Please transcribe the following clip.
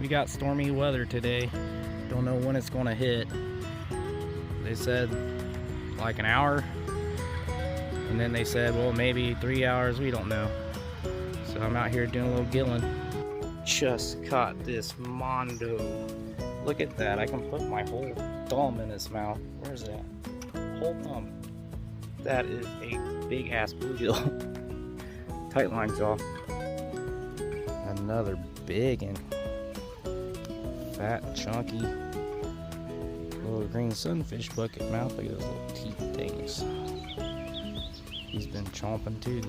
We got stormy weather today. Don't know when it's gonna hit. They said like an hour, and then they said, well, maybe 3 hours, we don't know. So I'm out here doing a little gilling. Just caught this mondo. Look at that, I can put my whole thumb in his mouth. Where's that? Whole thumb. That is a big ass bluegill. Tight lines off. Another big and fat, chunky little green sunfish bucket mouth. Look at those little teeth things. He's been chomping too.